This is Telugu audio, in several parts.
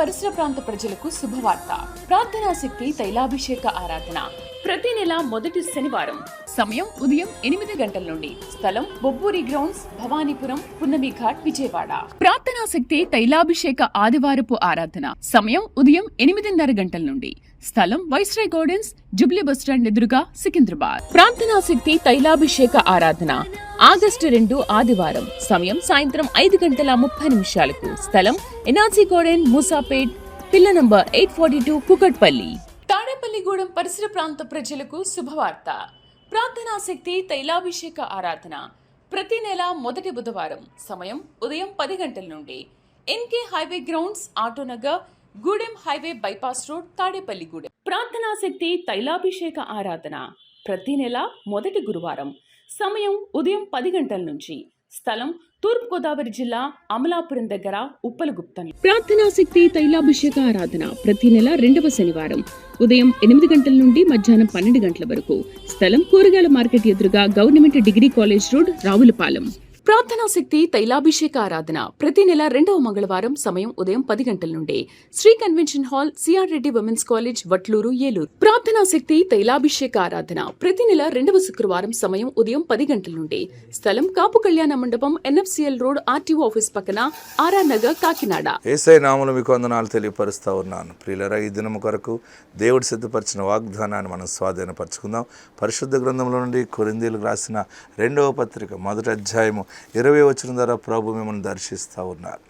పరిసర ప్రాంత ప్రజలకు శుభవార్త. ప్రార్థనా శక్తి తైలాభిషేక ఆరాధన ప్రతి నెల మొదటి శనివారం. సమయం ఉదయం 8 గంటల నుండి. స్థలం బొబ్బూరి గ్రౌండ్స్, భవానీపురం, పున్నమి ఘాట్, విజయవాడ. ప్రార్థనా శక్తి తైలాభిషేక ఆదివారపు ఆరాధన సమయం ఉదయం 8:30 గంటల నుండి. స్థలం వైస్రాయ్ గార్డెన్స్, జుబ్లీ బస్టాండ్ ఎదురుగా, సికింద్రాబాద్. ప్రార్థనా శక్తి తైలాభిషేక ఆరాధన ఆగస్టు 2 ఆదివారం. సమయం సాయంత్రం 5:30 స్థలం ఎన్ఆర్సీ గార్డెన్, మూసాపేట్, పిల్ల నంబర్ 842, కుకట్పల్లి. తాడేపల్లిగూడెం పరిసర ప్రాంత ప్రజలకు శుభవార్త. ప్రార్థనా శక్తి తైలాభిషేక ఆరాధన ప్రతి నెల మొదటి బుధవారం. సమయం ఉదయం 10 గంటల నుండి. NK highway grounds, Autonagar, Gudem highway bypass road, Tadepalligudem. ప్రార్థనా శక్తి తైలాభిషేక ఆరాధన ప్రతి నెల మొదటి గురువారం. సమయం ఉదయం 10 గంటల నుంచి. స్థలం తూర్పుగోదావరి జిల్లా, అమలాపురం దగ్గర, ఉప్పలగుప్తం. ప్రార్థనా శక్తి తైలాభిషేక ఆరాధన ప్రతి నెల 2వ శనివారం. ఉదయం 8 గంటల నుండి మధ్యాహ్నం 12 గంటల వరకు. స్థలం కూరగాయల మార్కెట్ ఎదురుగా, government degree college road, Ravulapalem. ప్రార్థనా శక్తి తైలాభిషేక ఆరాధన ప్రతి నెల 2వ మంగళవారం. సమయం ఉదయం 10 గంటల నుండి. Shri convention hall, CR Reddy women's college, Vatluru, Eluru. ప్రార్థనా శక్తి తైలాభిషేక ఆరాధన ప్రతి నెల 2వ శుక్రవారం. సమయం ఉదయం 10 గంటల నుండి. స్థలం కాపు కళ్యాణ మండపం, ఎన్ఎఫ్సిఎల్ రోడ్, ఆర్టీఓ ఆఫీస్ పక్కన, ఆర్ఆర్ నగర్, కాకినాడ. యేసయ్య నామములో మీకు వందనాలు తెలియపరుస్తా ఉన్నాను. ప్రియులారా, ఈ దినము కొరకు దేవుడు సిద్ధపరిచిన వాగ్దానాన్ని మనం స్వాధీనపరచుకుందాం. పరిశుద్ధ గ్రంథంలో నుండి కొరింథీయులకు రాసిన 2వ పత్రిక 1వ అధ్యాయము 20వ వచనం ద్వారా ప్రభు మిమ్మల్ని దర్శిస్తూ ఉన్నారు.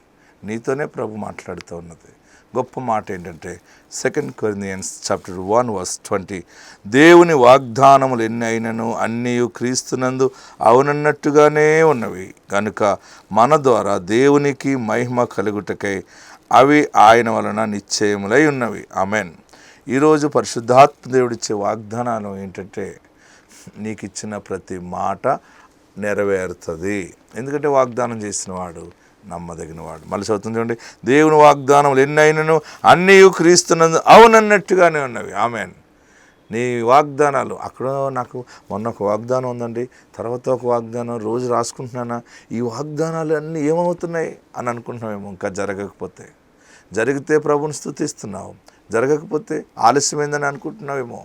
నీతోనే ప్రభు మాట్లాడుతూ ఉన్నది. గొప్ప మాట ఏంటంటే 2 Corinthians chapter 1 verse 20, దేవుని వాగ్దానములు ఎన్ని అయినను అన్నీ క్రీస్తునందు అవునన్నట్టుగానే ఉన్నవి కనుక మన ద్వారా దేవునికి మహిమ కలుగుటకై అవి ఆయన వలన నిశ్చయములై ఉన్నవి. ఆమెన్. ఈరోజు పరిశుద్ధాత్మ దేవుడిచ్చే వాగ్దానాలు ఏంటంటే, నీకు ఇచ్చిన ప్రతి మాట నెరవేరుతుంది. ఎందుకంటే వాగ్దానం చేసిన వాడు నమ్మదగిన వాడు. మళ్ళీ చదువుతుంది చూడండి, దేవుని వాగ్దానములు ఎన్నైనను అన్నీ క్రీస్తునందు అవునన్నట్టుగానే ఉన్నవి. ఆమెన్. నీ వాగ్దానాలు అక్కడ నాకు మొన్న ఒక వాగ్దానం ఉందండి, తర్వాత ఒక వాగ్దానం, రోజు రాసుకుంటున్నానా, ఈ వాగ్దానాలు అన్నీ ఏమవుతున్నాయి అని అనుకుంటున్నామేమో. ఇంకా జరగకపోతే, జరిగితే ప్రభుని స్తుతిస్తున్నావు, జరగకపోతే ఆలస్యమైందని అనుకుంటున్నావేమో.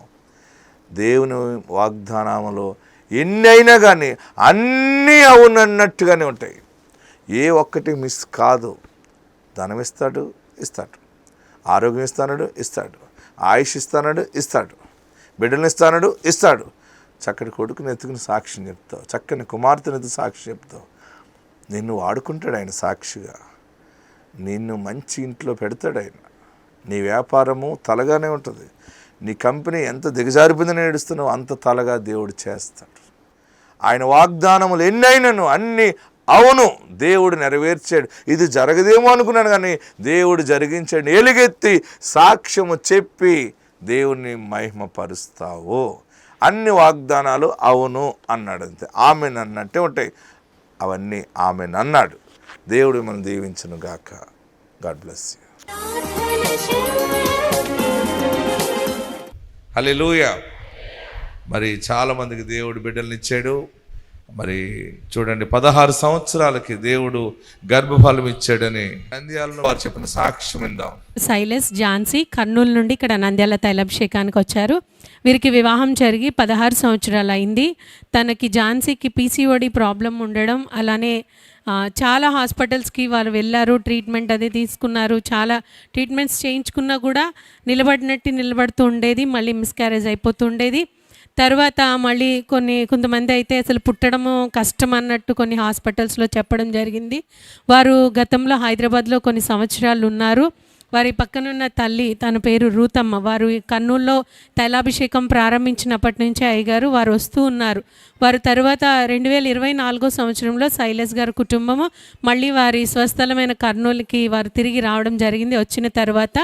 దేవుని వాగ్దానములో ఎన్ని అయినా కానీ అన్నీ అవునన్నట్టుగానే ఉంటాయి. ఏ ఒక్కటి మిస్ కాదు. ధనం ఇస్తాడు, ఆరోగ్యం ఇస్తాడు, ఆయుష్ ఇస్తాడు, బిడ్డలు ఇస్తాడు. చక్కటి కొడుకుని ఎత్తుకుని సాక్ష్యం చెప్తావు, చక్కని కుమార్తెను ఎత్తు సాక్షి చెప్తావు. నిన్ను వాడుకుంటాడు ఆయన సాక్షిగా. నిన్ను మంచి ఇంట్లో పెడతాడు ఆయన. నీ వ్యాపారము తలగానే ఉంటుంది. నీ కంపెనీ ఎంత దిగజారిపోయిందని ఏడుస్తున్నావు అంత తలగా దేవుడు చేస్తాడు. ఆయన వాగ్దానములు ఎన్నైనను అన్నీ అవును, దేవుడు నెరవేర్చాడు. ఇది జరగదేమో అనుకున్నాను కానీ దేవుడు జరిగించాడు. ఎలుగెత్తి సాక్ష్యము చెప్పి దేవుణ్ణి మహిమపరుస్తావు. అన్ని వాగ్దానాలు అవును అన్నాడు, అంతే. ఆమెన్ అన్నట్టే ఉంటాయి. అవన్నీ ఆమెన్ అన్నాడు. దేవుడు మనం దీవించును గాక. God bless you. హల్లెలూయా. మరి చాలామందికి దేవుడు బిడ్డల్ని ఇచ్చాడు. మరి చూడండి, 16 సంవత్సరాలకి దేవుడు గర్భఫలం ఇచ్చాడని నంద్యాలలో వారు చెప్పిన సాక్ష్యం విందాం. సైలెస్, ఝాన్సీ కర్నూలు నుండి ఇక్కడ నంద్యాల తైలాభిషేకానికి వచ్చారు. వీరికి వివాహం జరిగి 16 సంవత్సరాలు అయింది. తనకి ఝాన్సీకి పీసీఓడి ప్రాబ్లం ఉండడం, అలానే చాలా హాస్పిటల్స్కి వారు వెళ్ళారు, ట్రీట్మెంట్ అది తీసుకున్నారు. చాలా ట్రీట్మెంట్స్ చేయించుకున్నా కూడా నిలబడుతూ ఉండేది, మళ్ళీ మిస్క్యారేజ్ అయిపోతుండేది. తర్వాత మళ్ళీ కొంతమంది అయితే అసలు పుట్టడము కష్టం అన్నట్టు కొన్ని హాస్పిటల్స్లో చెప్పడం జరిగింది. వారు గతంలో హైదరాబాద్లో కొన్ని సంవత్సరాలు ఉన్నారు. వారి పక్కనున్న తల్లి, తన పేరు రూతమ్మ, వారు కర్నూలులో తైలాభిషేకం ప్రారంభించినప్పటి నుంచి అయ్యగారు వారు వస్తూ ఉన్నారు. వారు తర్వాత 2024 సంవత్సరంలో సైలెస్ గారి కుటుంబము మళ్ళీ వారి స్వస్థలమైన కర్నూలుకి వారు తిరిగి రావడం జరిగింది. వచ్చిన తర్వాత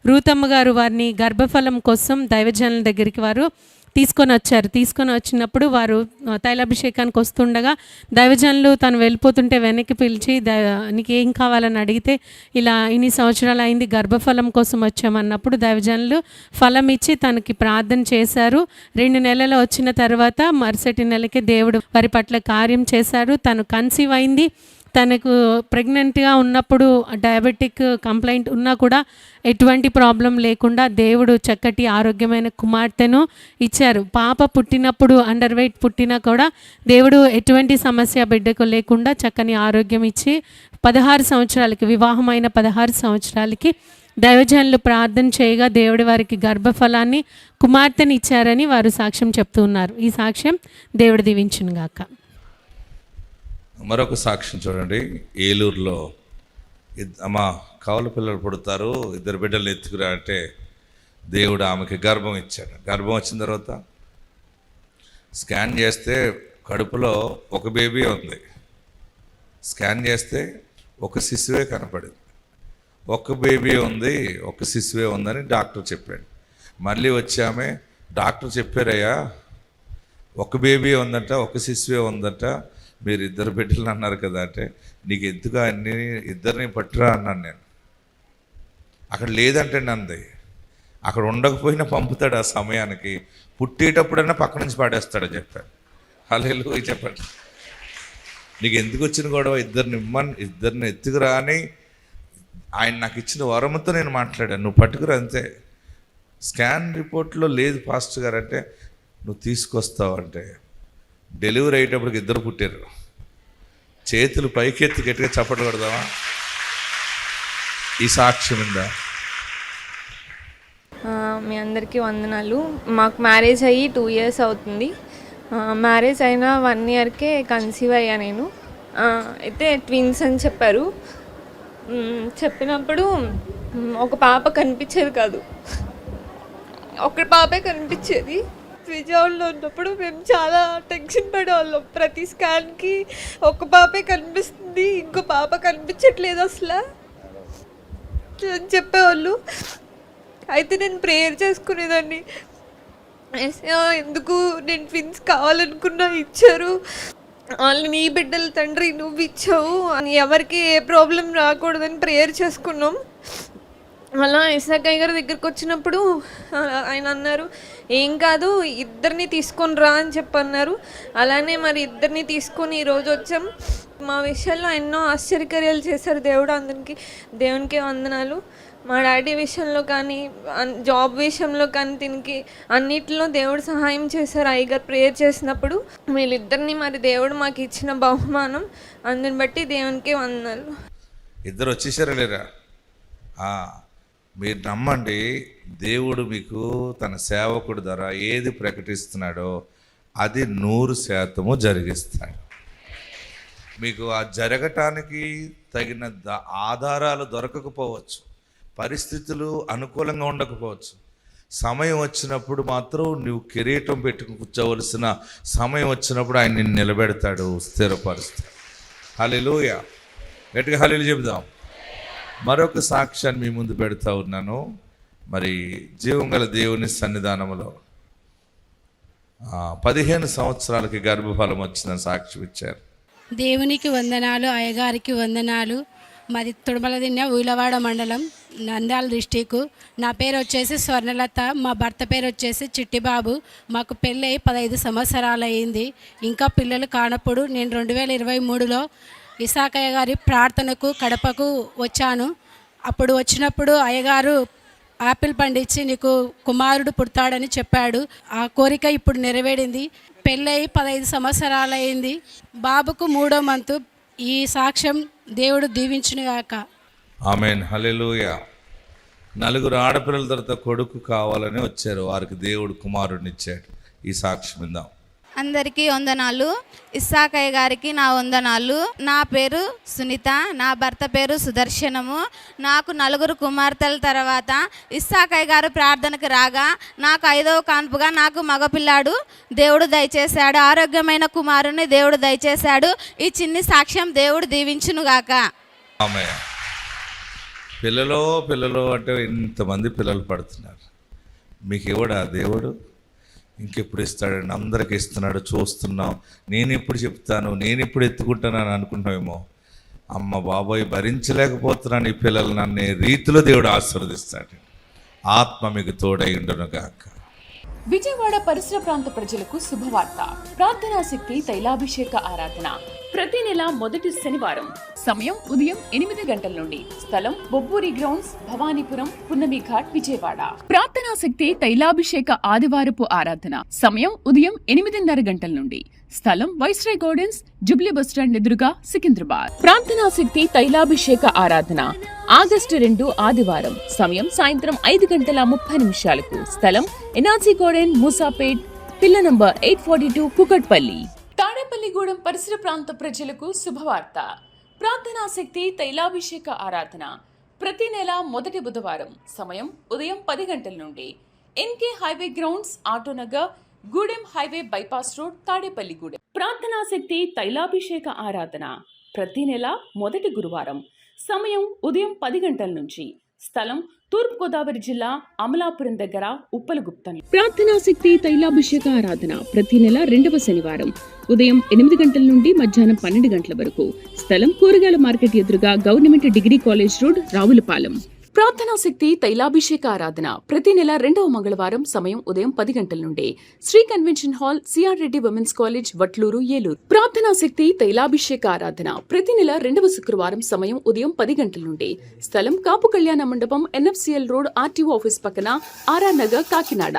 రూతమ్మ గారు వారిని గర్భఫలం కోసం దైవజనుల దగ్గరికి వారు తీసుకొని వచ్చినప్పుడు వారు తైలాభిషేకానికి వస్తుండగా దైవజనులు తను వెళ్ళిపోతుంటే వెనక్కి పిలిచి, నీకు ఏం కావాలని అడిగితే, ఇలా ఇన్ని సంవత్సరాలు అయింది గర్భఫలం కోసం వచ్చామన్నప్పుడు దైవజనులు ఫలం ఇచ్చి తనకి ప్రార్థన చేశారు. 2 నెలలు వచ్చిన తర్వాత మరుసటి నెలకే దేవుడు వారి పట్ల కార్యం చేశారు. తను కన్సీవ్ అయింది. తనకు ప్రెగ్నెంట్గా ఉన్నప్పుడు డయాబెటిక్ కంప్లైంట్ ఉన్నా కూడా ఎటువంటి ప్రాబ్లం లేకుండా దేవుడు చక్కటి ఆరోగ్యమైన కుమార్తెను ఇచ్చారు. పాప పుట్టినప్పుడు అండర్ వెయిట్ పుట్టినా కూడా దేవుడు ఎటువంటి సమస్య బిడ్డకు లేకుండా చక్కని ఆరోగ్యం ఇచ్చి 16 సంవత్సరాలకి వివాహమైన 16 సంవత్సరాలకి దైవజనులు ప్రార్థన చేయగా దేవుడి వారికి గర్భఫలాన్ని కుమార్తెని ఇచ్చారని వారు సాక్ష్యం చెప్తూ ఉన్నారు. ఈ సాక్ష్యం దేవుడు దీవించును గాక. మరొక సాక్ష్యం చూడండి. ఏలూరులో అమ్మ కవల పిల్లలు పుడతారు, 2 బిడ్డలు ఎత్తుకురా అంటే దేవుడు ఆమెకి గర్భం ఇచ్చాడు. గర్భం వచ్చిన తర్వాత స్కాన్ చేస్తే కడుపులో ఒక బేబీ ఉంది. స్కాన్ చేస్తే ఒక శిశువే కనపడింది. ఒక బేబీ ఉంది, ఒక శిశువే ఉందని డాక్టర్ చెప్పాడు. మళ్ళీ వచ్చామే, డాక్టర్ చెప్పారయ్యా ఒక బేబీ ఉందట, ఒక శిశువే ఉందట, మీరు 2 బిడ్డలు అన్నారు కదా అంటే, నీకు ఎందుకు అన్ని 2 పట్టురా అన్నాను నేను. అక్కడ లేదంటే అంది. అక్కడ ఉండకపోయినా పంపుతాడు ఆ సమయానికి, పుట్టేటప్పుడైనా పక్క నుంచి పాడేస్తాడని చెప్పాడు. హల్లెలూయా చెప్పండి. నీకు ఎందుకు వచ్చిన గొడవ, 2 ఎత్తుకురా అని ఆయన నాకు ఇచ్చిన వరముతో నేను మాట్లాడాను. నువ్వు పట్టుకురా అంతే. స్కాన్ రిపోర్ట్లో లేదు పాస్టర్ గారు అంటే, నువ్వు తీసుకొస్తావు అంటే డెలివరీ అయ్యేటప్పటికి 2 పుట్టారు. చేతులు పైకెత్తి గట్టిగా చప్పట్లు కొడదామా? ఈ సాక్ష్యం ఉందా? మీ అందరికీ వందనాలు. మాకు మ్యారేజ్ అయ్యి 2 years అవుతుంది. మ్యారేజ్ అయిన 1 yearకే కన్సీవ్ అయ్యా నేను. అయితే ట్విన్స్ అని చెప్పారు. చెప్పినప్పుడు ఒక పాప కనిపించేది కాదు, ఒక పాపే కనిపించేది. విజయవాడలో ఉన్నప్పుడు మేము చాలా టెన్షన్ పడేవాళ్ళం. ప్రతి స్కాన్కి ఒక పాపే కనిపిస్తుంది, ఇంకో పాప కనిపించట్లేదు అసలు అని చెప్పేవాళ్ళు. అయితే నేను ప్రేయర్ చేసుకునేదాన్ని, ఎందుకు నేను ట్విన్స్ కావాలనుకున్నా ఇచ్చారు, వాళ్ళు నీ బిడ్డల తండ్రి నువ్వు ఇచ్చావు అని, ఎవరికి ఏ ప్రాబ్లం రాకూడదని ప్రేయర్ చేసుకున్నాం. అలా ఇసాకయ్య గారి దగ్గరికి వచ్చినప్పుడు ఆయన అన్నారు, ఏం కాదు 2 తీసుకొని రా అని చెప్పన్నారు. అలానే మరి 2 తీసుకొని ఈరోజు వచ్చాం. మా విషయంలో ఎన్నో ఆశ్చర్యకార్యాలు చేశారు దేవుడు. అందరికి దేవునికే వందనాలు. మా డాడీ విషయంలో కానీ, జాబ్ విషయంలో కానీ, దీనికి అన్నిటిలో దేవుడు సహాయం చేశారు. అయ్యగారు ప్రేయర్ చేసినప్పుడు వీళ్ళిద్దరిని మరి దేవుడు మాకు ఇచ్చిన బహుమానం, అందుని బట్టి దేవునికే వందనాలు. 2 వచ్చేసారా లేరా? మీరు నమ్మండి, దేవుడు మీకు తన సేవకుడి ద్వారా ఏది ప్రకటిస్తున్నాడో అది 100% జరిగిస్తాడు. మీకు ఆ జరగటానికి తగిన ఆధారాలు దొరకకపోవచ్చు, పరిస్థితులు అనుకూలంగా ఉండకపోవచ్చు. సమయం వచ్చినప్పుడు మాత్రం నువ్వు కిరీటం పెట్టుకుని కూర్చోవలసిన సమయం వచ్చినప్పుడు ఆయన నిన్ను నిలబెడతాడు, స్థిరపరుస్తాడు. హల్లెలూయా, గట్టిగా హల్లెలూయా చెబుదాం. మరొక సాక్ష్యాన్ని మీ ముందు పెడతా ఉన్నాను. మరి జీవం గల దేవుని సన్నిధానంలో 15 సంవత్సరాలకి గర్భఫలం వచ్చిందని సాక్ష్యం ఇచ్చారు. దేవునికి వందనాలు, అయ్యగారికి వందనాలు. మాది తుడమలదిన్నె, ఊలవాడ మండలం, నంద్యాల డిస్టిక్. నా పేరు వచ్చేసి స్వర్ణలత, మా భర్త పేరు వచ్చేసి చిట్టిబాబు. మాకు పెళ్ళి 15 సంవత్సరాలు అయింది. ఇంకా పిల్లలు కానప్పుడు నేను 2023లో ఇసాకయ్య గారి ప్రార్థనకు కడపకు వచ్చాను. అప్పుడు వచ్చినప్పుడు అయ్యగారు ఆపిల్ పండించి నీకు కుమారుడు పుడతాడని చెప్పాడు. ఆ కోరిక ఇప్పుడు నెరవేరింది. పెళ్ళయి 15 సంవత్సరాలు అయింది. బాబుకు 3వ మంతు. ఈ సాక్ష్యం దేవుడు దీవించునుగాక. ఆమేన్, హల్లెలూయా. 4 ఆడపిల్లల తర్వాత కొడుకు కావాలని వచ్చారు, వారికి దేవుడు కుమారుడిని ఇచ్చాడు. ఈ సాక్ష్యం విందాం. అందరికీ వందనాలు. ఇస్సాకయ్య గారికి నా వందనాలు. నా పేరు సునీత, నా భర్త పేరు సుదర్శనము. నాకు 4 కుమార్తెల తర్వాత ఇస్సాకయ్య గారు ప్రార్థనకు రాగా నాకు 5వ కాన్పుగా నాకు మగపిల్లాడు దేవుడు దయచేశాడు. ఆరోగ్యమైన కుమారుని దేవుడు దయచేశాడు. ఈ చిన్ని సాక్ష్యం దేవుడు దీవించునుగాక. ఆమేన్. పిల్లలు అంటే ఇంతమంది పిల్లలు పడుతున్నారు. మీకు ఇవ్వడా దేవుడు? ఇంకెప్పుడు ఇస్తాడండి? అందరికి ఇస్తున్నాడు, చూస్తున్నాం. నేను ఎప్పుడు చెప్తాను, నేను ఎప్పుడు ఎత్తుకుంటానని అనుకుంటామేమో. అమ్మ బాబోయ్, భరించలేకపోతున్నాను ఈ పిల్లలు నన్ను రీతిలో దేవుడు ఆశీర్వదిస్తాడు. ఆత్మ మీకు తోడై ఉండును గాక. విజయవాడ పరిసర ప్రాంత ప్రజలకు శుభవార్త. ప్రార్థనా శక్తి తైలాభిషేక ఆరాధన ప్రతి నెల మొదటి శనివారం. సమయం ఉదయం 8 గంటల నుండి. స్థలం బొబ్బూరి గ్రౌండ్స్, భవానీపురం, పున్నమి ఘాట్, విజయవాడ. ప్రార్థనా శక్తి తైలాభిషేక ఆదివారపు ఆరాధన సమయం ఉదయం 8:30 గంటల నుండి. స్థలం వైస్రాయ్ గార్డెన్స్, జూబ్లీ బస్టాండ్ ఎదురుగా, సికింద్రాబాద్. ప్రార్థనా శక్తి తైలాభిషేక ఆరాధన ఆగస్టు 2 ఆదివారం. సమయం సాయంత్రం 5:30 స్థలం ఎన్ఆర్సీ గార్డెన్, మూసాపేట్, పిల్ల నంబర్ 842, కుకట్పల్లి. తాడేపల్లిగూడెం పరిసర ప్రాంత ప్రజలకు శుభవార్త. ప్రార్థనా శక్తి తైలాభిషేక ఆరాధన ప్రతి నెల మొదటి బుధవారం. సమయం ఉదయం 10 గంటల నుండి. NK highway grounds, Autonagar, Gudem highway bypass road, Tadepalligudem. ప్రార్థనా శక్తి తైలాభిషేక ఆరాధన ప్రతి నెల మొదటి గురువారం. సమయం ఉదయం 10 గంటల నుంచి. స్థలం తూర్పు గోదావరి జిల్లా, అమలాపురం దగ్గర, ఉప్పలగుప్తం. ప్రార్థనా శక్తి తైలాభిషేక ఆరాధన ప్రతి నెల 2వ శనివారం. ఉదయం 8 గంటల నుండి మధ్యాహ్నం 12 గంటల వరకు. స్థలం కూరగాయల మార్కెట్ ఎదురుగా, government degree college road, Ravulapalem. ప్రార్థనా శక్తి తైలాభిషేక ఆరాధన ప్రతి నెల 2వ మంగళవారం. సమయం ఉదయం 10 గంటల నుండి. Shri convention hall, CR Reddy women's college, Vatluru, Eluru. ప్రార్థనా శక్తి తైలాభిషేక ఆరాధన ప్రతి నెల 2వ శుక్రవారం. సమయం ఉదయం 10 గంటల నుండి. స్థలం కాపు కళ్యాణ మండపం, ఎన్ఎఫ్సిఎల్ రోడ్, ఆర్టీఓ ఆఫీస్ పక్కన, ఆర్ఆర్ నగర్, కాకినాడ.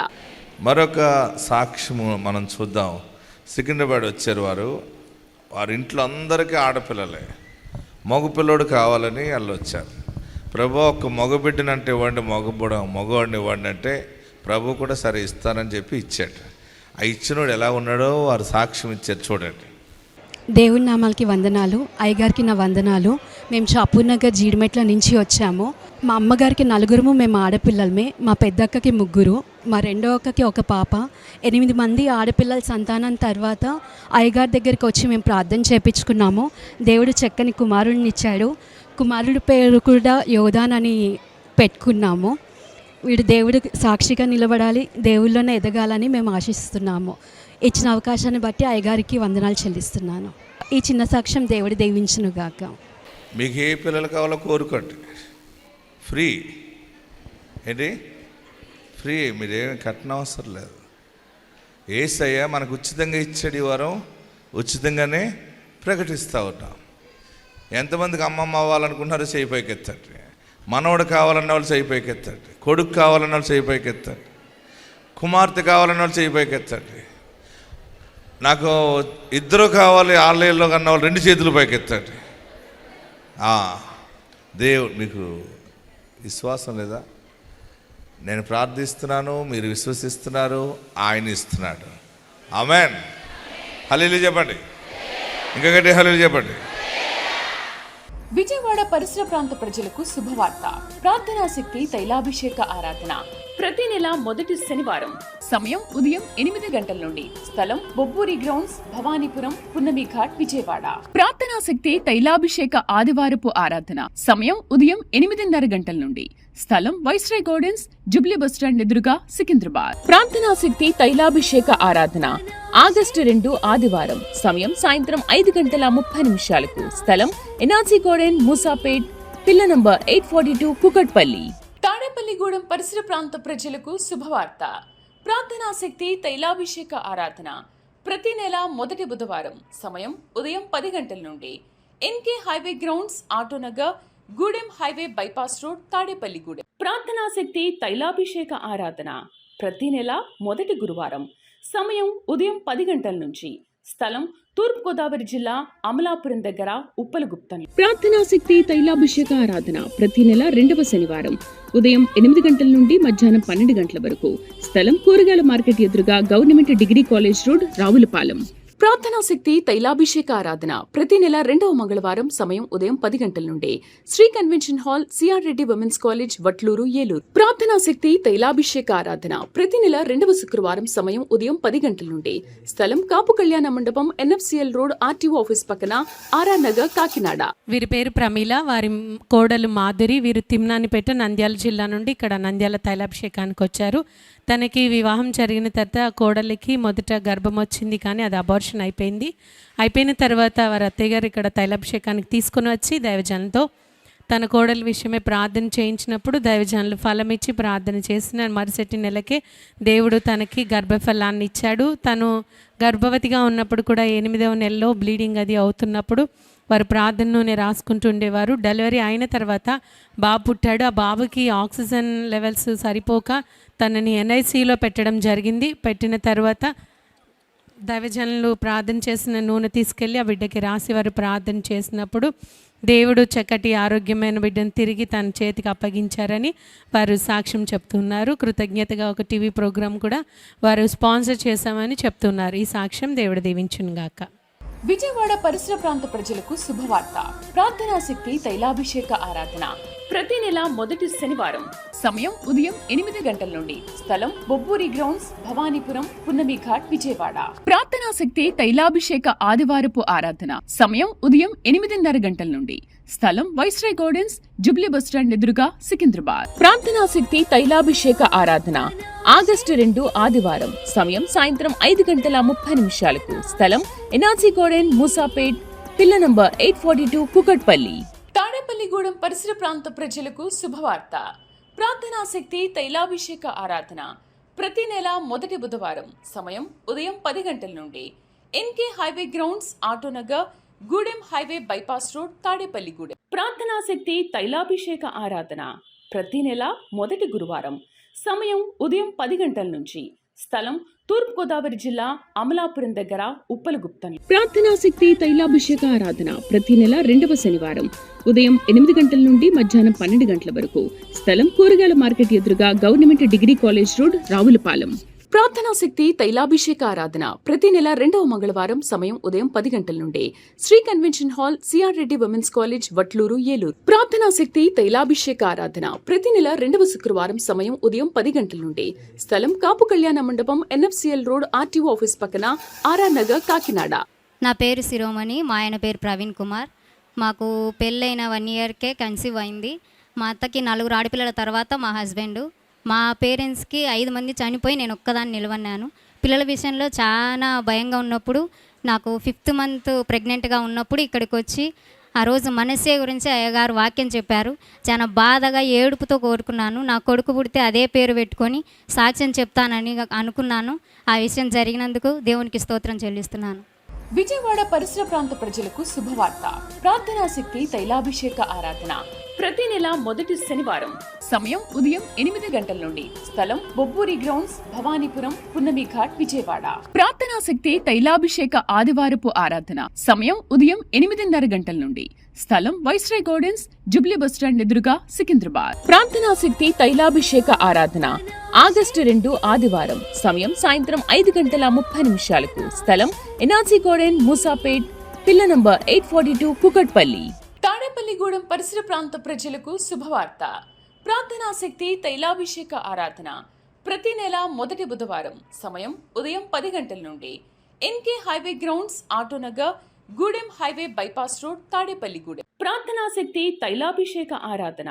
మరొక సాక్ష్యము మనం చూద్దాం. సికింద్రాబాద్ వచ్చారు వారి ఇంట్లో అందరికీ ఆడపిల్లలే. మగపిల్లోడు కావాలని వాళ్ళు వచ్చారు. ప్రభు ఒక మగబిడ్డనంటే ఇవ్వండి, మగవాడిని ఇవ్వండి అంటే ప్రభు కూడా సరే ఇస్తానని చెప్పి ఇచ్చాడు. ఆ ఇచ్చినోడు ఎలా ఉన్నాడో వారు సాక్ష్యం ఇచ్చారు, చూడండి. దేవుని నామాలకి వందనాలు. అయ్యగారికి నా వందనాలు. మేము షాపూర్ నగర్ జీడిమెట్ల నుంచి వచ్చాము. మా అమ్మగారికి 4 మేము ఆడపిల్లలమే. మా పెద్దక్కకి 3, మా రెండో అక్కకి 1 పాప. 8 మంది ఆడపిల్లల సంతానం తర్వాత అయ్యగారి దగ్గరికి వచ్చి మేము ప్రార్థన చేయించుకున్నాము. దేవుడు చక్కని కుమారుడిని ఇచ్చాడు. కుమారుడి పేరు కూడా యోధాన్ అని పెట్టుకున్నాము. వీడు దేవుడు సాక్షిగా నిలబడాలి, దేవుళ్ళలోనే ఎదగాలని మేము ఆశిస్తున్నాము. ఇచ్చిన అవకాశాన్ని బట్టి అయ్యగారికి వందనాలు చెల్లిస్తున్నాను. ఈ చిన్న సాక్ష్యం దేవుడు దీవించునుగాక. మీకు ఏ పిల్లలు కావాలో కోరుకోండి. ఫ్రీ ఏంటి? ఫ్రీ. మీరేమి కట్టిన అవసరం లేదు. యేసయ్య మనకు ఉచితంగా ఇచ్చాడు. ఈ వారం ఉచితంగానే ప్రకటిస్తూ ఉన్నాం. ఎంతమందికి అమ్మమ్మ అవ్వాలనుకుంటున్నారో చేయి పైకి ఎత్తండి. మనవడు కావాలన్న వాళ్ళు చేయి పైకి ఎత్తండి. కొడుకు కావాలన్న వాళ్ళు చేయి పైకి ఎత్తండి. కుమార్తె కావాలన్న వాళ్ళు చేయి పైకి ఎత్తండి. నాకు 2 కావాలి ఆలయంలో కన్న వాళ్ళు 2 చేతులు పైకి ఎత్తండి. దేవుడు, మీకు విశ్వాసం లేదా? నేను ప్రార్థిస్తున్నాను, మీరు విశ్వసిస్తున్నారు, ఆయన ఇస్తున్నాడు. ఆమేన్. హల్లెలూయా చెప్పండి. ఇంకా గట్టి హల్లెలూయా చెప్పండి. విజయవాడ పరిసర ప్రాంత ప్రజలకు శుభవార్త. ప్రార్థనా శక్తి తైలాభిషేక ఆరాధన ప్రతి నెల మొదటి శనివారం. సమయం ఉదయం 8 గంటల నుండి. స్థలం బొబ్బూరి గ్రౌండ్స్, భవానీపురం, పున్నమి ఘాట్, విజయవాడ. ప్రార్థనా శక్తి తైలాభిషేక ఆదివారపు ఆరాధన సమయం ఉదయం 8:30 గంటల నుండి. స్థలం వైస్రాయ్ గార్డెన్స్, జూబ్లీ బస్టాండ్ ఎదురుగా, సికింద్రాబాద్. ప్రార్థనా శక్తి తైలాభిషేక ఆరాధన ఆగస్టు 2 ఆదివారం. సమయం సాయంత్రం 5:30 స్థలం ఎన్ఆర్సీ గార్డెన్, మూసాపేట్, పిల్ల నంబర్ 842, కుకట్పల్లి. తాడేపల్లిగూడెం పరిసర ప్రాంత ప్రజలకు శుభవార్త. ప్రార్థనా శక్తి తైలాభిషేక ఆరాధన ప్రతి నెల మొదటి బుధవారం. సమయం ఉదయం 10 గంటల నుండి. NK highway grounds, Autonagar, Gudem highway bypass road, Tadepalligudem. ప్రార్థనా శక్తి తైలాభిషేక ఆరాధన ప్రతి నెల మొదటి గురువారం. సమయం ఉదయం 10 గంటల నుంచి. స్థలం తూర్పు గోదావరి జిల్లా, అమలాపురం దగ్గర, ఉప్పలగుప్తం. ప్రార్థనా శక్తి తైలాభిషేక ఆరాధన ప్రతి నెల 2వ శనివారం. ఉదయం 8 గంటల నుండి మధ్యాహ్నం 12 గంటల వరకు. స్థలం కూరగాయల మార్కెట్ ఎదురుగా, government degree college road, Ravulapalem. ప్రార్థనా శక్తి తైలాభిషేక ఆరాధన ప్రతి నెల 2వ మంగళవారం. సమయం ఉదయం 10 గంటల నుండి. Shri convention hall, CR Reddy women's college, Vatluru, Eluru. ప్రార్థనా శక్తి తైలాభిషేక ఆరాధన ప్రతి నెల 2వ శుక్రవారం. సమయం ఉదయం 10 గంటల నుండి. స్థలం కాపు కళ్యాణ మండపం, ఎన్ఎఫ్సిఎల్ రోడ్, ఆర్టీఓ ఆఫీస్ పక్కన, ఆర్ఆర్ నగర్, కాకినాడ. వీరి పేరు ప్రమీల, వారి కోడలు మాధురి. వీరు తిమ్నానిపేట, నంద్యాల జిల్లా నుండి ఇక్కడ నంద్యాల తైలాభిషేకానికి వచ్చారు. తనకి వివాహం జరిగిన తర్వాత కోడలికి మొదట గర్భం వచ్చింది, కానీ అది అబార్షన్ అయిపోయిన తర్వాత వారి అత్తయ్య గారు ఇక్కడ తైలాభిషేకానికి తీసుకుని వచ్చి దైవజనంతో తన కోడలి విషయమే ప్రార్థన చేయించినప్పుడు దైవజనులు ఫలం ఇచ్చి ప్రార్థన చేసిన మరుసటి నెలకే దేవుడు తనకి గర్భఫలాన్ని ఇచ్చాడు. తను గర్భవతిగా ఉన్నప్పుడు కూడా 8వ నెలలో బ్లీడింగ్ అది అవుతున్నప్పుడు వారు ప్రార్థన నూనె రాసుకుంటూ ఉండేవారు. డెలివరీ అయిన తర్వాత బాబు పుట్టాడు. ఆ బాబుకి ఆక్సిజన్ లెవెల్స్ సరిపోక తనని NICUలో పెట్టడం జరిగింది. పెట్టిన తర్వాత దైవజనులు ప్రార్థన చేసిన నూనె తీసుకెళ్ళి ఆ బిడ్డకి రాసి వారు ప్రార్థన చేసినప్పుడు దేవుడు చక్కటి ఆరోగ్యమైన బిడ్డను తిరిగి తన చేతికి అప్పగించారని వారు సాక్ష్యం చెప్తున్నారు. కృతజ్ఞతగా ఒక టీవీ ప్రోగ్రాం కూడా వారు స్పాన్సర్ చేశామని చెప్తున్నారు. ఈ సాక్ష్యం దేవుడు దీవించును గాక. విజయవాడ పరిసర ప్రాంత ప్రజలకు శుభవార్త. ప్రార్థనా శక్తి తైలాభిషేక ఆరాధన ప్రతి నెల మొదటి శనివారం. సమయం ఉదయం 8 గంటల నుండి. స్థలం బొబ్బూరి గ్రౌండ్స్, భవానీపురం, పున్నమి ఘాట్, విజయవాడ. ప్రార్థనా శక్తి తైలాభిషేక ఆదివారపు ఆరాధన సమయం ఉదయం 8:30 గంటల నుండి. స్థలం వైస్రాయ్ గార్డెన్స్, జుబ్లీ బస్టాండ్ ఎదురుగా, సికింద్రాబాద్. ప్రార్థనా శక్తి తైలాభిషేక ఆరాధన ఆగస్టు 2 ఆదివారం. సమయం సాయంత్రం 5:30 స్థలం ఎన్ఆర్సీ గార్డెన్, మూసాపేట్, పిల్ల నంబర్ 842, కుకట్పల్లి. తాడేపల్లిగూడెం పరిసర ప్రాంత ప్రజలకు శుభవార్త. ప్రార్థనా శక్తి తైలాభిషేక ఆరాధన ప్రతి నెల మొదటి బుధవారం. సమయం ఉదయం 10 గంటల నుండి. NK highway grounds, Autonagar, Gudem highway bypass road, Tadepalligudem. ప్రార్థనా శక్తి తైలాభిషేక ఆరాధన ప్రతి నెల మొదటి గురువారం. సమయం ఉదయం 10 గంటల నుంచి. స్థలం తూర్పుగోదావరి జిల్లా, అమలాపురం దగ్గర, ఉప్పలగుప్తం. ప్రార్థనా శక్తి తైలాభిషేక ఆరాధన ప్రతి నెల 2వ శనివారం. ఉదయం 8 గంటల నుండి మధ్యాహ్నం 12 గంటల వరకు. స్థలం కూరగాయల మార్కెట్ ఎదురుగా, government degree college road, Ravulapalem. ప్రార్థనా శక్తి తైలాభిషేక ఆరాధన ప్రతి నెల 2వ మంగళవారం. సమయం ఉదయం 10 గంటల నుండి. Shri convention hall, CR Reddy women's college, Vatluru, Eluru. ప్రార్థనా శక్తి తైలాభిషేక ఆరాధన ప్రతి నెల 2వ శుక్రవారం. సమయం ఉదయం 10 గంటల నుండి. స్థలం కాపు కళ్యాణ మండపం, NFCL రోడ్, RTO ఆఫీస్ పక్కన, ఆర్ఆర్ నగర్, కాకినాడ. నా పేరు శిరోమణి, మా ఆయన పేరు ప్రవీణ్ కుమార్. మాకు పెళ్ళైన 1 ఇయర్కే కన్సీవ్ అయింది. మా అత్తకి 4 ఆడపిల్లల తర్వాత మా హస్బెండ్. మా పేరెంట్స్కి 5 మంది చనిపోయి నేను ఒక్కదాన్ని నిలవన్నాను. పిల్లల విషయంలో చాలా భయంగా ఉన్నప్పుడు, నాకు 5th మంత్ ప్రెగ్నెంట్గా ఉన్నప్పుడు ఇక్కడికి వచ్చి ఆ రోజు మనస్సే గురించి అయ్యగారు వాక్యం చెప్పారు. చాలా బాధగా ఏడుపుతో కోరుకున్నాను. నా కొడుకు పుడితే అదే పేరు పెట్టుకొని సాక్ష్యం చెప్తానని అనుకున్నాను. ఆ విషయం జరిగినందుకు దేవునికి స్తోత్రం చెల్లిస్తున్నాను. విజయవాడ పరిసర ప్రాంత ప్రజలకు శుభవార్త. ప్రార్థనా శక్తి తైలాభిషేక ఆరాధన ప్రతి నెల మొదటి శనివారం. సమయం ఉదయం 8 గంటల నుండి. స్థలం బొబ్బూరి గ్రౌండ్స్, భవానీపురం, పున్నమి ఘాట్, విజయవాడ. ప్రార్థనా శక్తి తైలాభిషేక ఆదివారపు ఆరాధన సమయం ఉదయం 8:30 గంటల నుండి. స్థలం వైస్రాయ్ గార్డెన్స్, జుబ్లీ బస్టాండ్ ఎదురుగా, సికింద్రాబాద్. ప్రార్థనా శక్తి తైలాభిషేక ఆరాధన ఆగస్టు 2 ఆదివారం. సమయం సాయంత్రం 5:30 స్థలం ఎన్ఆర్సీ గార్డెన్, మూసాపేట్, పిల్ల నంబర్ 842, కుకట్పల్లి. తాడేపల్లిగూడెం పరిసర ప్రాంత ప్రజలకు శుభవార్త. ప్రార్థనా శక్తి తైలాభిషేక ఆరాధన ప్రతి నెల మొదటి బుధవారం. సమయం ఉదయం 10 గంటల నుండి. NK highway grounds, Autonagar, Gudem highway bypass road, Tadepalligudem. ప్రార్థనా శక్తి తైలాభిషేక ఆరాధన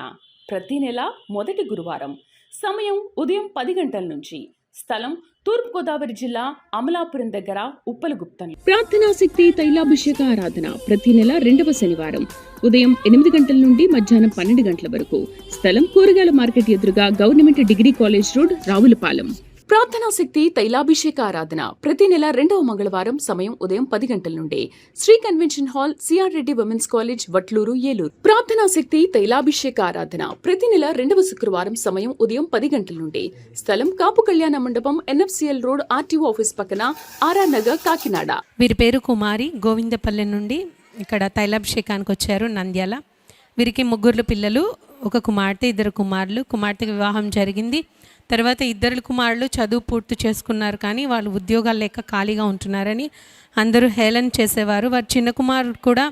ప్రతి నెల మొదటి గురువారం. సమయం ఉదయం 10 గంటల నుంచి. స్థలం తూర్పుగోదావరి జిల్లా, అమలాపురం దగ్గర, ఉప్పలగుప్తం. ప్రార్థనా శక్తి తైలాభిషేక ఆరాధన ప్రతి నెల 2వ శనివారం. ఉదయం 8 గంటల నుండి మధ్యాహ్నం 12 గంటల వరకు. స్థలం కూరగాయల మార్కెట్ ఎదురుగా, government degree college road, Ravulapalem. ప్రార్థనా శక్తి తైలాభిషేక ఆరాధన ప్రతి నెల 2వ మంగళవారం. సమయం ఉదయం 10 గంటల నుండి. Shri convention hall, CR Reddy women's college, Vatluru, Eluru. ప్రార్థనా శక్తి తైలాభిషేక ఆరాధన ప్రతి నెల 2వ శుక్రవారం. సమయం ఉదయం 10 గంటల నుండి. స్థలం కాపు కళ్యాణ మండపం, NFCL రోడ్, RTO ఆఫీస్ పక్కన, ఆర్ఆర్ నగర్, కాకినాడ. వీరి పేరు కుమారి, గోవిందపల్లి నుండి ఇక్కడ తైలాభిషేకానికి వచ్చారు, నంద్యాల. వీరికి 3 పిల్లలు, 1 కుమార్తె, 2 కుమారులు. కుమార్తెకి వివాహం జరిగింది. తర్వాత 2 కుమారులు చదువు పూర్తి చేసుకున్నారు, కానీ వాళ్ళు ఉద్యోగాలు లేక ఖాళీగా ఉంటున్నారని అందరూ హేళన చేసేవారు. వారి చిన్న కుమారుడు కూడా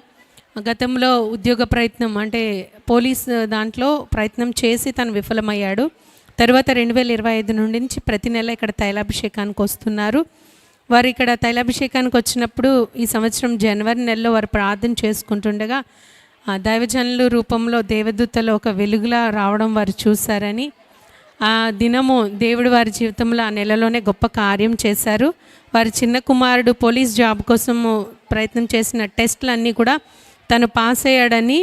గతంలో ఉద్యోగ ప్రయత్నం అంటే పోలీస్ దాంట్లో ప్రయత్నం చేసి తను విఫలమయ్యాడు. తర్వాత 2025 నుంచి ప్రతి నెల ఇక్కడ తైలాభిషేకానికి వస్తున్నారు. వారు ఇక్కడ తైలాభిషేకానికి వచ్చినప్పుడు ఈ సంవత్సరం జనవరి నెలలో వారు ప్రార్థన చేసుకుంటుండగా దైవజనుల రూపంలో దేవదూతలో ఒక వెలుగులా రావడం వారు చూశారని, ఆ దినము దేవుడు వారి జీవితంలో ఆ నెలలోనే గొప్ప కార్యం చేశారు. వారి చిన్న కుమారుడు పోలీస్ జాబ్ కోసము ప్రయత్నం చేసిన టెస్టులన్నీ కూడా తను పాస్ అయ్యాడని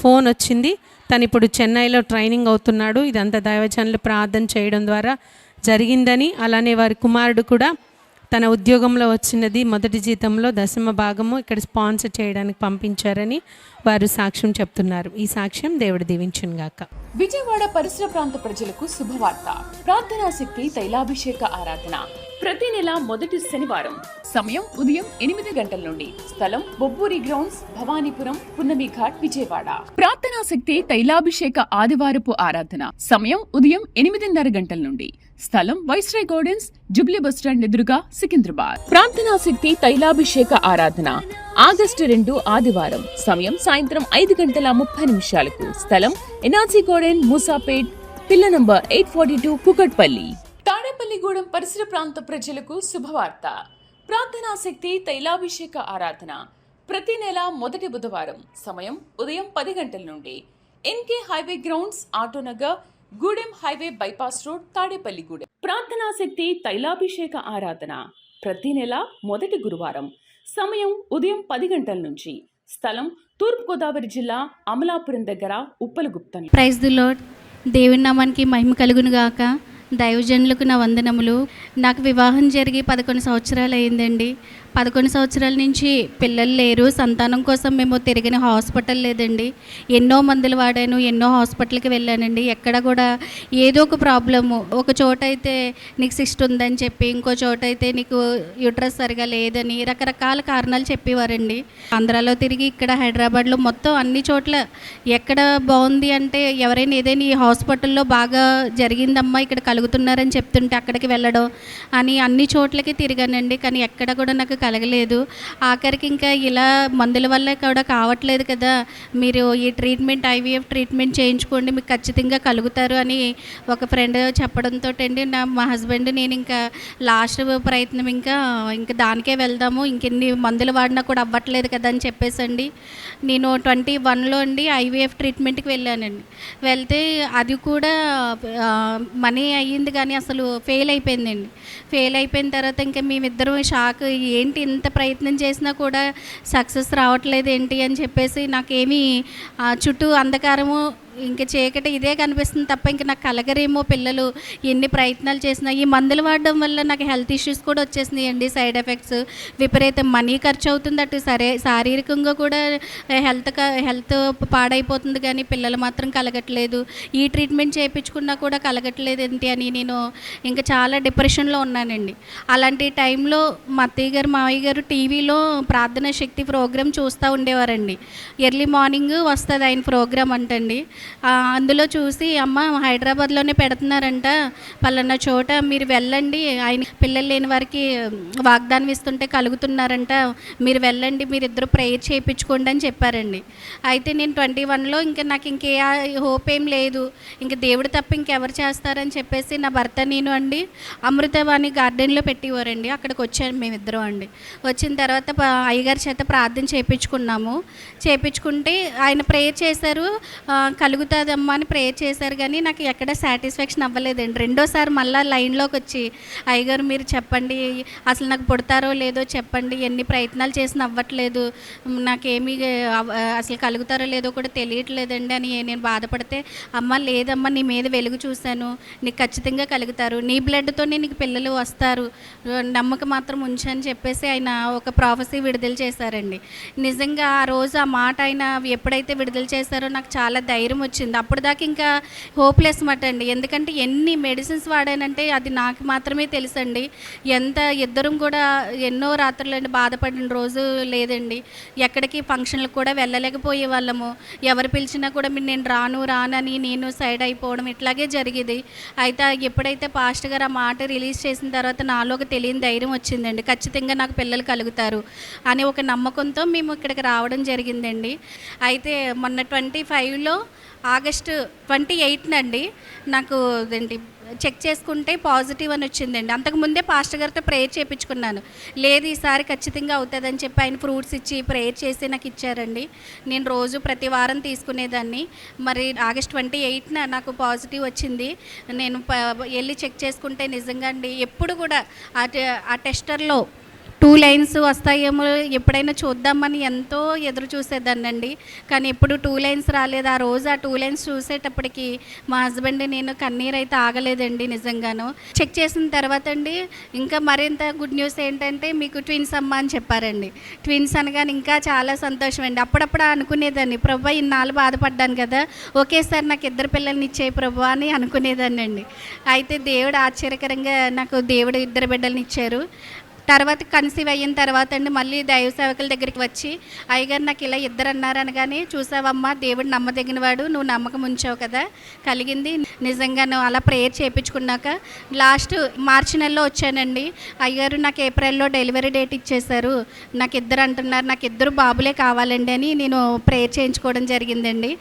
ఫోన్ వచ్చింది. తను ఇప్పుడు చెన్నైలో ట్రైనింగ్ అవుతున్నాడు. ఇదంతా దైవజనులు ప్రార్థన చేయడం ద్వారా జరిగిందని, అలానే వారి కుమారుడు కూడా తన ఉద్యోగంలో వచ్చినది మొదటి జీతంలో 10వ భాగము ఇక్కడ స్పాన్సర్ చేయడానికి పంపించారని వారు సాక్ష్యం చెప్తున్నారు. ఈ సాక్ష్యం దేవుడు దీవించును గాక. విజయవాడ పరిసర ప్రాంత ప్రజలకు శుభవార్త. ప్రార్థనా శక్తి తైలాభిషేక ఆరాధన ప్రతి నెల మొదటి శనివారం. సమయం ఉదయం 8 గంటల నుండి. స్థలం బొబ్బూరి గ్రౌండ్స్, భవానీపురం, పున్నమి ఘాట్, విజయవాడ. ప్రార్థనా శక్తి తైలాభిషేక ఆదివారపు ఆరాధన సమయం ఉదయం 8:30 గంటల నుండి. స్థలం వైస్రాయ్ గార్డెన్స్, జుబ్లీ బస్టాండ్ ఎదురుగా, సికింద్రాబాద్. ప్రార్థనా శక్తి తైలాభిషేక ఆరాధన ఆగస్టు 2 ఆదివారం. సమయం సాయంత్రం 5:30 స్థలం ఎన్ఆర్సీ గార్డెన్, మూసాపేట్, పిల్ల నంబర్ 842, కుకట్పల్లి. తాడేపల్లిగూడెం పరిసర ప్రాంత ప్రజలకు శుభవార్త. ప్రార్థనా శక్తి తైలాభిషేక ఆరాధన ప్రతి నెల మొదటి బుధవారం. సమయం ఉదయం 10 గంటల నుండి. NK highway grounds, Autonagar, Gudem highway bypass road, Tadepalligudem. ప్రార్థనా శక్తి తైలాభిషేక ఆరాధన ప్రతి నెల మొదటి గురువారం. సమయం ఉదయం 10 గంటల నుంచి. స్థలం తూర్పుగోదావరి జిల్లా, అమలాపురం దగ్గర, ఉప్పలగుప్తం. Praise the lord. దేవుని నామానికి మహిమ కలుగును గాక. దైవజనులకు నా వందనములు. నాకు వివాహం జరిగి 11 సంవత్సరాలు అయిందండి. 11 సంవత్సరాల నుంచి పిల్లలు లేరు. సంతానం కోసం మేము తిరిగిన హాస్పిటల్ లేదండి. ఎన్నో మందులు వాడాను, ఎన్నో హాస్పిటల్కి వెళ్ళానండి. ఎక్కడ కూడా ఏదో ఒక ప్రాబ్లము. ఒక చోట అయితే నీకు సిస్ట్ ఉందని చెప్పి, ఇంకో చోట అయితే నీకు యూట్రస్ సరిగా లేదని రకరకాల కారణాలు చెప్పేవారండి. ఆంధ్రాలో తిరిగి ఇక్కడ హైదరాబాద్లో మొత్తం అన్ని చోట్ల ఎక్కడ బాగుంది అంటే ఎవరైనా ఏదైనా ఈ హాస్పిటల్లో బాగా జరిగిందమ్మా, ఇక్కడ కలుగుతున్నారని చెప్తుంటే అక్కడికి వెళ్ళడం అని అన్ని చోట్లకి తిరిగానండి. కానీ ఎక్కడ కూడా నాకు కలగలేదు. ఆఖరికి ఇంకా ఇలా మందుల వల్ల కూడా కావట్లేదు కదా, మీరు ఈ ట్రీట్మెంట్ ఐవీఎఫ్ ట్రీట్మెంట్ చేయించుకోండి, మీకు ఖచ్చితంగా కలుగుతారు అని ఒక ఫ్రెండ్ చెప్పడంతో అండి మా హస్బెండ్ నేను ఇంకా లాస్ట్ ప్రయత్నం ఇంకా దానికే వెళ్దాము, ఇంకెన్ని మందులు వాడినా కూడా అవ్వట్లేదు కదా అని చెప్పేసండి నేను 21లో అండి ఐవీఎఫ్ ట్రీట్మెంట్కి వెళ్ళానండి. వెళ్తే అది కూడా మనీ అయ్యింది కానీ అసలు ఫెయిల్ అయిపోయిందండి. ఫెయిల్ అయిపోయిన తర్వాత ఇంకా మేమిద్దరం షాక్, ఏంటి ఇంత ప్రయత్నం చేసినా కూడా సక్సెస్ రావట్లేదు ఏంటి అని చెప్పేసి నాకేమీ చుట్టూ అంధకారము ఇంకా చీకటి ఇదే కనిపిస్తుంది తప్ప ఇంకా నాకు కలగరేమో పిల్లలు ఎన్ని ప్రయత్నాలు చేసినా. ఈ మందులు వాడడం వల్ల నాకు హెల్త్ ఇష్యూస్ కూడా వచ్చేసినాయండి, సైడ్ ఎఫెక్ట్స్. విపరీతం మనీ ఖర్చు అవుతుంది, అటు శారీరకంగా కూడా హెల్త్ పాడైపోతుంది కానీ పిల్లలు మాత్రం కలగట్లేదు. ఈ ట్రీట్మెంట్ చేయించుకున్నా కూడా కలగట్లేదు ఏంటి అని నేను ఇంకా చాలా డిప్రెషన్లో ఉన్నానండి. అలాంటి టైంలో మా అత్తయ్య గారు మావయ్య గారు టీవీలో ప్రార్థనా శక్తి ప్రోగ్రామ్ చూస్తూ ఉండేవారండి. ఎర్లీ మార్నింగ్ వస్తుంది ఆయన ప్రోగ్రామ్ అంటండి. అందులో చూసి అమ్మ హైదరాబాద్లోనే పెడుతున్నారంట, పలానా చోట మీరు వెళ్ళండి, ఆయన పిల్లలు లేని వారికి వాగ్దానం ఇస్తుంటే కలుగుతున్నారంట, మీరు వెళ్ళండి, మీరిద్దరు ప్రేయర్ చేయించుకోండి అని చెప్పారండి. అయితే నేను 21లో ఇంకా నాకు ఇంకే హోప్ ఏం లేదు, ఇంక దేవుడు తప్ప ఇంకెవరు చేస్తారని చెప్పేసి నా భర్త నేను అండి అమృతవాణి గార్డెన్లో పెట్టేవారండి. అక్కడికి వచ్చాను మేమిద్దరం అండి. వచ్చిన తర్వాత అయ్యగారి చేత ప్రార్థన చేయించుకున్నాము. చేయించుకుంటే ఆయన ప్రేయర్ చేశారు, కలుగుతుందమ్మా అని ప్రేయర్ చేశారు. కానీ నాకు ఎక్కడ సాటిస్ఫాక్షన్ అవ్వలేదండి. రెండోసారి మళ్ళీ లైన్లోకి వచ్చి అయ్యగారు మీరు చెప్పండి, అసలు నాకు పుడతారో లేదో చెప్పండి, ఎన్ని ప్రయత్నాలు చేసినా అవ్వట్లేదు, నాకేమీ అసలు కలుగుతారో లేదో కూడా తెలియట్లేదండి అని నేను బాధపడితే, అమ్మ లేదమ్మా నీ మీద వెలుగు చూశాను, నీకు ఖచ్చితంగా కలుగుతారు, నీ బ్లడ్తోనే నీకు పిల్లలు వస్తారు, నమ్మకం మాత్రం ఉంచని చెప్పేసి ఆయన ఒక ప్రాఫెసీ విడుదల చేశారండి. నిజంగా ఆ రోజు ఆ మాట ఆయన ఎప్పుడైతే విడుదల చేశారో నాకు చాలా ధైర్యం వచ్చింది. అప్పుడు దాకా ఇంకా హోప్లెస్ మాట అండి. ఎందుకంటే ఎన్ని మెడిసిన్స్ వాడానంటే అది నాకు మాత్రమే తెలుసండి. ఇద్దరం కూడా ఎన్నో రాత్రులండి బాధపడిన రోజు లేదండి. ఎక్కడికి ఫంక్షన్లకు కూడా వెళ్ళలేకపోయే వాళ్ళము. ఎవరు పిలిచినా కూడా నేను రానని నేను సైడ్ అయిపోవడం ఇట్లాగే జరిగేది. అయితే ఎప్పుడైతే పాస్టర్ గారు ఆ మాట రిలీజ్ చేసిన తర్వాత నాలో ఒక తెలియని ధైర్యం వచ్చిందండి. ఖచ్చితంగా నాకు పిల్లలు కలుగుతారు అని ఒక నమ్మకంతో మేము ఇక్కడికి రావడం జరిగిందండి. అయితే మొన్న 25లో ఆగస్టు 28 అండి నాకు ఏంటి చెక్ చేసుకుంటే పాజిటివ్ అని వచ్చిందండి. అంతకుముందే పాస్టర్ గారితో ప్రేయర్ చేయించుకున్నాను. లేదు ఈసారి ఖచ్చితంగా అవుతుందని చెప్పి ఆయన ఫ్రూట్స్ ఇచ్చి ప్రేయర్ చేసి నాకు ఇచ్చారండి. నేను రోజు ప్రతి వారం తీసుకునేదాన్ని. మరి ఆగస్ట్ 28న నాకు పాజిటివ్ వచ్చింది. నేను వెళ్ళి చెక్ చేసుకుంటే నిజంగా అండి ఎప్పుడు కూడా ఆ టెస్టర్లో 2 లైన్స్ వస్తాయేమో ఎప్పుడైనా చూద్దామని ఎంతో ఎదురు చూసేదాన్నండి. కానీ ఎప్పుడు 2 లైన్స్ రాలేదు. ఆ రోజు ఆ 2 లైన్స్ చూసేటప్పటికి మా హస్బెండ్ నేను కన్నీరు అయితే ఆగలేదండి నిజంగాను. చెక్ చేసిన తర్వాత అండి ఇంకా మరింత గుడ్ న్యూస్ ఏంటంటే మీకు ట్విన్స్ అమ్మ అని చెప్పారండి. ట్విన్స్ అనగానే ఇంకా చాలా సంతోషం అండి. అప్పుడప్పుడు అనుకునేదాన్ని, ప్రభా ఇన్నాళ్ళు బాధపడ్డాను కదా, ఒకేసారి నాకు 2 పిల్లల్ని ఇచ్చేయి ప్రభా అని అనుకునేదాన్ని అండి. అయితే దేవుడు ఆశ్చర్యకరంగా నాకు దేవుడు 2 బిడ్డల్ని ఇచ్చారు. తర్వాత కన్సీవ్ అయిన తర్వాత అండి మళ్ళీ దైవ సేవకుల దగ్గరికి వచ్చి, అయ్యగారు నాకు ఇలా 2 అన్నారు అనగానే, చూసావమ్మా దేవుడు నమ్మదగినవాడు, నువ్వు నమ్మకం ఉంచావు కదా, కలిగింది. నిజంగా నువ్వు అలా ప్రేయర్ చేయించుకున్నాక లాస్ట్ మార్చి నెలలో వచ్చానండి. అయ్యగారు నాకు ఏప్రిల్లో డెలివరీ డేట్ ఇచ్చేశారు, నాకు 2 అంటున్నారు, నాకు 2 బాబులే కావాలండి అని నేను ప్రేయర్ చేయించుకోవడం జరిగిందండి.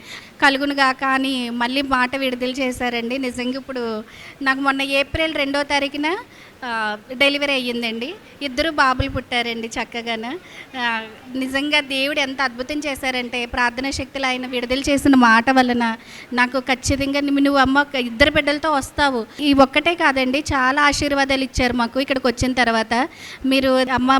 కలుగును గాక అని మళ్ళీ మాట విడుదల చేశారండి. నిజంగా ఇప్పుడు నాకు మొన్న ఏప్రిల్ 2వ తారీఖున డెలివరీ అయ్యిందండి. 2 బాబులు పుట్టారండి చక్కగాను. నిజంగా దేవుడు ఎంత అద్భుతం చేశారంటే, ప్రార్థనా శక్తులు ఆయన విడుదల చేసిన మాట వలన నాకు ఖచ్చితంగా నువ్వు అమ్మ 2 బిడ్డలతో వస్తావు, ఈ ఒక్కటే కాదండి చాలా ఆశీర్వాదాలు ఇచ్చారు మాకు. ఇక్కడికి వచ్చిన తర్వాత మీరు అమ్మ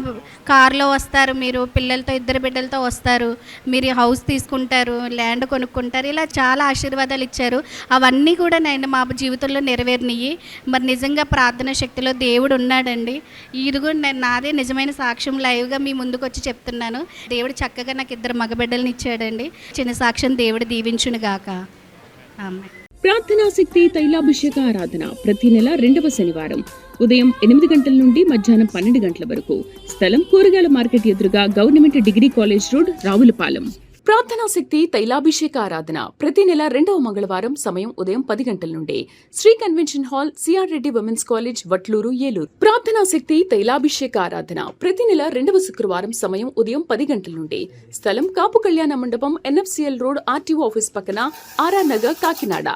కారులో వస్తారు, మీరు పిల్లలతో 2 బిడ్డలతో వస్తారు, మీరు హౌస్ తీసుకుంటారు, ల్యాండ్ కొనుక్కుంటారు, ఇలా చాలా ఆశీర్వాదాలు ఇచ్చారు. అవన్నీ కూడా నేను మా జీవితంలో నెరవేరినాయి. మరి నిజంగా ప్రార్థనా శక్తిలో దేవుడు ఉన్నాడండి. ఇదిగో నాదే నిజమైన సాక్ష్యం, లైవ్గా మీ ముందుకు వచ్చి చెప్తున్నాను. దేవుడు చక్కగా నాకు 2 మగబిడ్డలను ఇచ్చాడండి. చిన్న సాక్ష్యం దేవుడు దీవించును గాక. ఆమె ప్రార్థనా శక్తి తైలాభిషేక ఆరాధన ప్రతి నెల 2వ శనివారం ఉదయం 8 గంటల నుండి మధ్యాహ్నం 12 గంటల వరకు. స్థలం కూరగాయల మార్కెట్ ఎదురుగా government degree college road, Ravulapalem. ప్రార్థనా శక్తి తైలాభిషేక ఆరాధన ప్రతి నెల 2వ మంగళవారం సమయం ఉదయం 10 గంటల నుండి. Shri convention hall, CR Reddy women's college, Vatluru, Eluru. ప్రార్థనా శక్తి తైలాభిషేక ఆరాధన ప్రతి నెల 2వ శుక్రవారం సమయం ఉదయం 10 గంటల నుండి. స్థలం కాపు కళ్యాణ మండపం, NFCL రోడ్, RTO ఆఫీస్ పక్కన, RR నగర్, కాకినాడ.